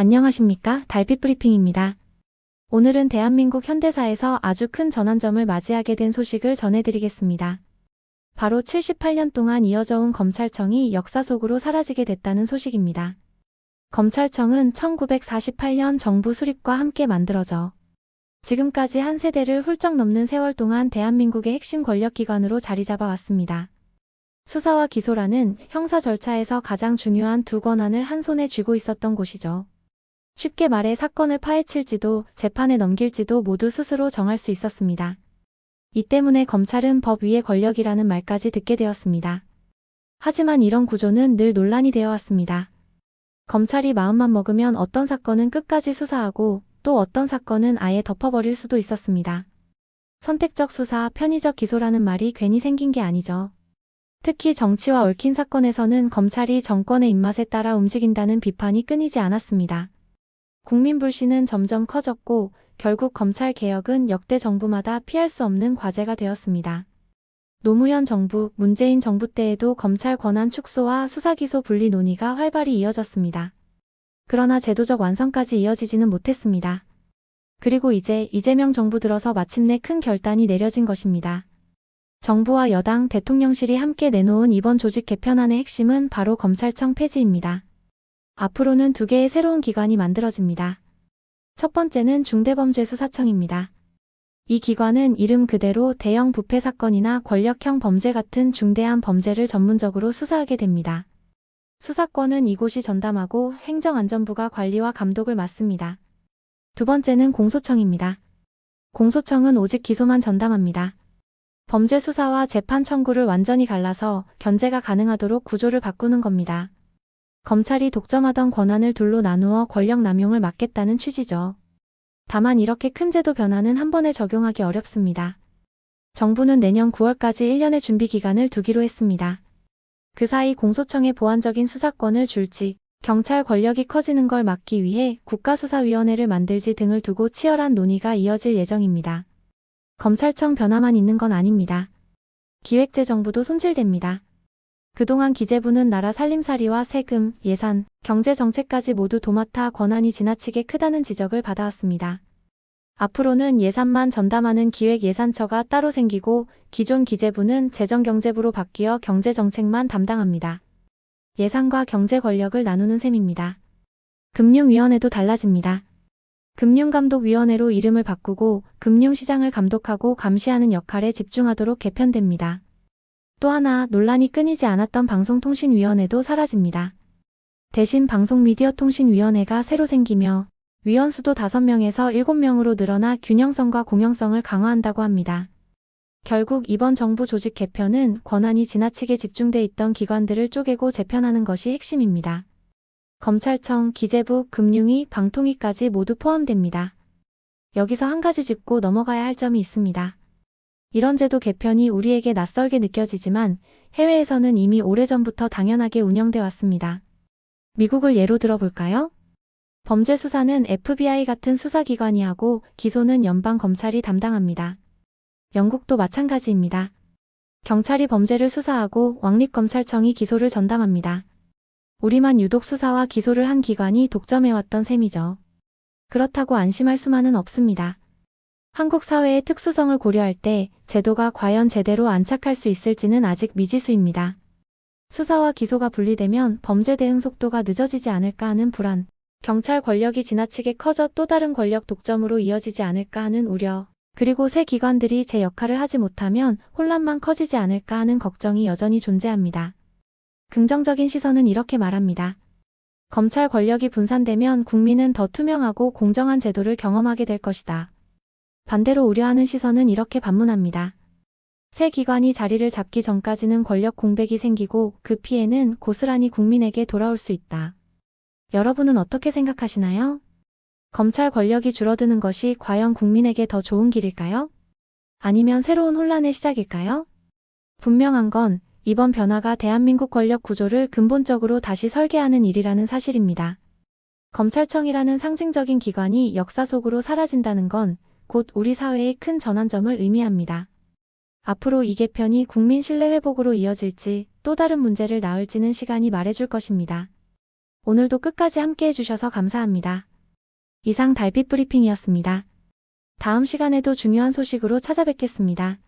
안녕하십니까? 달빛 브리핑입니다. 오늘은 대한민국 현대사에서 아주 큰 전환점을 맞이하게 된 소식을 전해드리겠습니다. 바로 78년 동안 이어져 온 검찰청이 역사 속으로 사라지게 됐다는 소식입니다. 검찰청은 1948년 정부 수립과 함께 만들어져 지금까지 한 세대를 훌쩍 넘는 세월 동안 대한민국의 핵심 권력기관으로 자리 잡아왔습니다. 수사와 기소라는 형사 절차에서 가장 중요한 두 권한을 한 손에 쥐고 있었던 곳이죠. 쉽게 말해 사건을 파헤칠지도 재판에 넘길지도 모두 스스로 정할 수 있었습니다. 이 때문에 검찰은 법 위의 권력이라는 말까지 듣게 되었습니다. 하지만 이런 구조는 늘 논란이 되어 왔습니다. 검찰이 마음만 먹으면 어떤 사건은 끝까지 수사하고 또 어떤 사건은 아예 덮어버릴 수도 있었습니다. 선택적 수사, 편의적 기소라는 말이 괜히 생긴 게 아니죠. 특히 정치와 얽힌 사건에서는 검찰이 정권의 입맛에 따라 움직인다는 비판이 끊이지 않았습니다. 국민 불신은 점점 커졌고 결국 검찰 개혁은 역대 정부마다 피할 수 없는 과제가 되었습니다. 노무현 정부, 문재인 정부 때에도 검찰 권한 축소와 수사기소 분리 논의가 활발히 이어졌습니다. 그러나 제도적 완성까지 이어지지는 못했습니다. 그리고 이제 이재명 정부 들어서 마침내 큰 결단이 내려진 것입니다. 정부와 여당, 대통령실이 함께 내놓은 이번 조직 개편안의 핵심은 바로 검찰청 폐지입니다. 앞으로는 두 개의 새로운 기관이 만들어집니다. 첫 번째는 중대범죄수사청입니다. 이 기관은 이름 그대로 대형 부패 사건이나 권력형 범죄 같은 중대한 범죄를 전문적으로 수사하게 됩니다. 수사권은 이곳이 전담하고 행정안전부가 관리와 감독을 맡습니다. 두 번째는 공소청입니다. 공소청은 오직 기소만 전담합니다. 범죄 수사와 재판 청구를 완전히 갈라서 견제가 가능하도록 구조를 바꾸는 겁니다. 검찰이 독점하던 권한을 둘로 나누어 권력 남용을 막겠다는 취지죠. 다만 이렇게 큰 제도 변화는 한 번에 적용하기 어렵습니다. 정부는 내년 9월까지 1년의 준비 기간을 두기로 했습니다. 그 사이 공소청에 보완적인 수사권을 줄지, 경찰 권력이 커지는 걸 막기 위해 국가수사위원회를 만들지 등을 두고 치열한 논의가 이어질 예정입니다. 검찰청 변화만 있는 건 아닙니다. 기획재정부도 손질됩니다. 그동안 기재부는 나라 살림살이와 세금, 예산, 경제정책까지 모두 도맡아 권한이 지나치게 크다는 지적을 받아왔습니다. 앞으로는 예산만 전담하는 기획예산처가 따로 생기고 기존 기재부는 재정경제부로 바뀌어 경제정책만 담당합니다. 예산과 경제 권력을 나누는 셈입니다. 금융위원회도 달라집니다. 금융감독위원회로 이름을 바꾸고 금융시장을 감독하고 감시하는 역할에 집중하도록 개편됩니다. 또 하나 논란이 끊이지 않았던 방송통신위원회도 사라집니다. 대신 방송미디어통신위원회가 새로 생기며 위원 수도 5명에서 7명으로 늘어나 균형성과 공영성을 강화한다고 합니다. 결국 이번 정부 조직 개편은 권한이 지나치게 집중돼 있던 기관들을 쪼개고 재편하는 것이 핵심입니다. 검찰청, 기재부, 금융위, 방통위까지 모두 포함됩니다. 여기서 한 가지 짚고 넘어가야 할 점이 있습니다. 이런 제도 개편이 우리에게 낯설게 느껴지지만 해외에서는 이미 오래전부터 당연하게 운영돼 왔습니다. 미국을 예로 들어볼까요? 범죄 수사는 FBI 같은 수사기관이 하고 기소는 연방검찰이 담당합니다. 영국도 마찬가지입니다. 경찰이 범죄를 수사하고 왕립검찰청이 기소를 전담합니다. 우리만 유독 수사와 기소를 한 기관이 독점해왔던 셈이죠. 그렇다고 안심할 수만은 없습니다. 한국 사회의 특수성을 고려할 때 제도가 과연 제대로 안착할 수 있을지는 아직 미지수입니다. 수사와 기소가 분리되면 범죄 대응 속도가 늦어지지 않을까 하는 불안, 경찰 권력이 지나치게 커져 또 다른 권력 독점으로 이어지지 않을까 하는 우려, 그리고 새 기관들이 제 역할을 하지 못하면 혼란만 커지지 않을까 하는 걱정이 여전히 존재합니다. 긍정적인 시선은 이렇게 말합니다. 검찰 권력이 분산되면 국민은 더 투명하고 공정한 제도를 경험하게 될 것이다. 반대로 우려하는 시선은 이렇게 반문합니다. 새 기관이 자리를 잡기 전까지는 권력 공백이 생기고 그 피해는 고스란히 국민에게 돌아올 수 있다. 여러분은 어떻게 생각하시나요? 검찰 권력이 줄어드는 것이 과연 국민에게 더 좋은 길일까요? 아니면 새로운 혼란의 시작일까요? 분명한 건 이번 변화가 대한민국 권력 구조를 근본적으로 다시 설계하는 일이라는 사실입니다. 검찰청이라는 상징적인 기관이 역사 속으로 사라진다는 건 곧 우리 사회의 큰 전환점을 의미합니다. 앞으로 이 개편이 국민 신뢰 회복으로 이어질지 또 다른 문제를 낳을지는 시간이 말해줄 것입니다. 오늘도 끝까지 함께 해주셔서 감사합니다. 이상 달빛 브리핑이었습니다. 다음 시간에도 중요한 소식으로 찾아뵙겠습니다.